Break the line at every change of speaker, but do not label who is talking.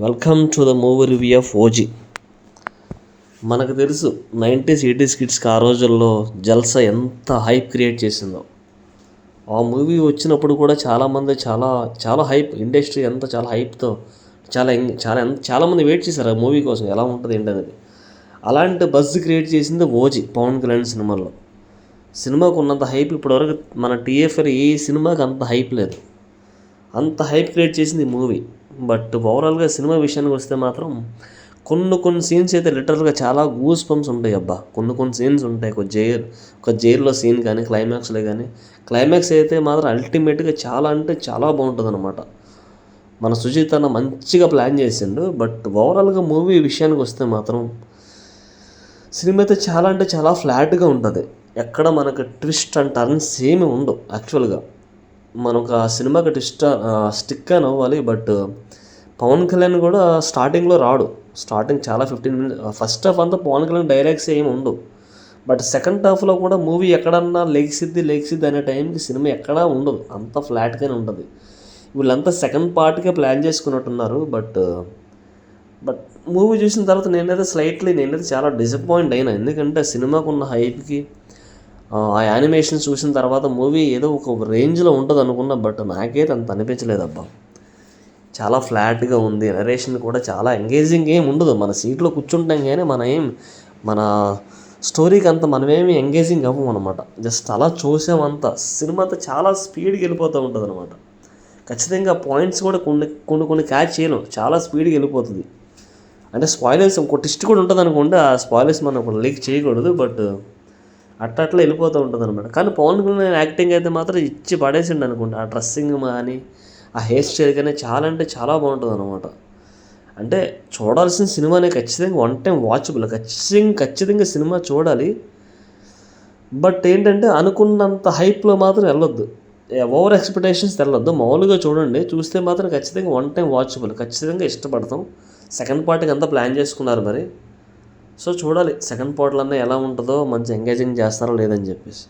Welcome to the movie review of OG. మనకు తెలుసు 90s 80s కిడ్స్కి ఆ రోజుల్లో జల్సా ఎంత హైప్ క్రియేట్ చేసిందో. ఆ మూవీ వచ్చినప్పుడు కూడా చాలామంది చాలా చాలా హైప్, ఇండస్ట్రీ అంతా చాలా హైప్తో చాలామంది వెయిట్ చేశారు ఆ మూవీ కోసం, ఎలా ఉంటుంది ఏంటనేది. అలాంటి బజ్ క్రియేట్ చేసింది ఓజీ, పవన్ కళ్యాణ్ సినిమాలో. సినిమాకు ఉన్నంత హైప్ ఇప్పటివరకు మన టీఎఫ్ఆర్ ఏ సినిమాకి అంత హైప్ లేదు. అంత హైప్ క్రియేట్ చేసింది ఈ మూవీ. బట్ ఓవరాల్గా సినిమా విషయానికి వస్తే మాత్రం కొన్ని సీన్స్ అయితే లిటరల్గా చాలా గూస్ బంప్స్ ఉంటాయి. అబ్బా కొన్ని సీన్స్ ఉంటాయి. ఒక జైల్లో సీన్ కానీ, క్లైమాక్స్లో కానీ, క్లైమాక్స్ అయితే మాత్రం అల్టిమేట్గా చాలా అంటే చాలా బాగుంటుంది అనమాట. మన సుజిత్ అన్న మంచిగా ప్లాన్ చేసిండు. బట్ ఓవరాల్గా మూవీ విషయానికి వస్తే మాత్రం సినిమా అయితే చాలా అంటే చాలా ఫ్లాట్గా ఉంటుంది. ఎక్కడ మనకు ట్విస్ట్ అండ్ టర్న్స్ ఏమి ఉండవు. యాక్చువల్గా మనకు ఆ సినిమాకి స్టిక్ అని అవ్వాలి. బట్ పవన్ కళ్యాణ్ కూడా స్టార్టింగ్లో రాడు. స్టార్టింగ్ చాలా 15 minutes ఫస్ట్ హాఫ్ అంతా పవన్ కళ్యాణ్ డైలాగ్స్ ఏమి ఉండవు. బట్ సెకండ్ హాఫ్లో కూడా మూవీ ఎక్కడన్నా లెగిసిద్ది అనే టైంకి సినిమా ఎక్కడా ఉండదు, అంత ఫ్లాట్గానే ఉంటుంది. వీళ్ళంతా సెకండ్ పార్ట్కే ప్లాన్ చేసుకున్నట్టున్నారు. బట్ మూవీ చూసిన తర్వాత నేనైతే చాలా డిసప్పాయింట్ అయినా. ఎందుకంటే సినిమాకు ఉన్న హైప్కి ఆ యానిమేషన్ చూసిన తర్వాత మూవీ ఏదో ఒక రేంజ్లో ఉంటుంది అనుకున్నా. బట్ నాకైతే అంత అనిపించలేదబ్బా. చాలా ఫ్లాట్గా ఉంది. నరేషన్ కూడా చాలా ఎంగేజింగ్ ఏమి ఉండదు. మన సీట్లో కూర్చుంటాం కానీ మన స్టోరీకి అంత మనమేమి ఎంగేజింగ్ అవ్వం అనమాట. జస్ట్ అలా చూసామంతా. సినిమాతో చాలా స్పీడ్గా వెళ్ళిపోతూ ఉంటుంది అనమాట. ఖచ్చితంగా పాయింట్స్ కూడా కొన్ని క్యాచ్ చేయలేం, చాలా స్పీడ్గా వెళ్ళిపోతుంది. అంటే స్పాయిలర్స్ ఒక ట్విస్ట్ కూడా ఉంటుంది అనుకోండి. ఆ స్పాయిలర్స్ మనం ఒక లీక్ చేయకూడదు. బట్ అట్లా వెళ్ళిపోతూ ఉంటుంది అనమాట. కానీ పవన్ కళ్యాణ్ యాక్టింగ్ అయితే మాత్రం ఇచ్చి పడేసిండు అనుకోండి. ఆ డ్రెస్సింగ్ కానీ, ఆ హెయిర్ స్టైల్ కానీ చాలా అంటే చాలా బాగుంటుంది అనమాట. అంటే చూడాల్సిన సినిమానే, ఖచ్చితంగా వన్ టైం వాచబుల్, ఖచ్చితంగా సినిమా చూడాలి. బట్ ఏంటంటే అనుకున్నంత హైప్లో మాత్రం వెళ్ళొద్దు, ఓవర్ ఎక్స్పెక్టేషన్స్ వెళ్ళొద్దు. మామూలుగా చూడండి, చూస్తే మాత్రం ఖచ్చితంగా వన్ టైం వాచబుల్, ఖచ్చితంగా ఇష్టపడతాం. సెకండ్ పార్ట్కి అంతా ప్లాన్ చేసుకున్నారు మరి. సో చూడాలి సెకండ్ పార్ట్లో ఎలా ఉంటుందో, మంచి ఎంగేజింగ్ చేస్తారో లేదని చెప్పేసి.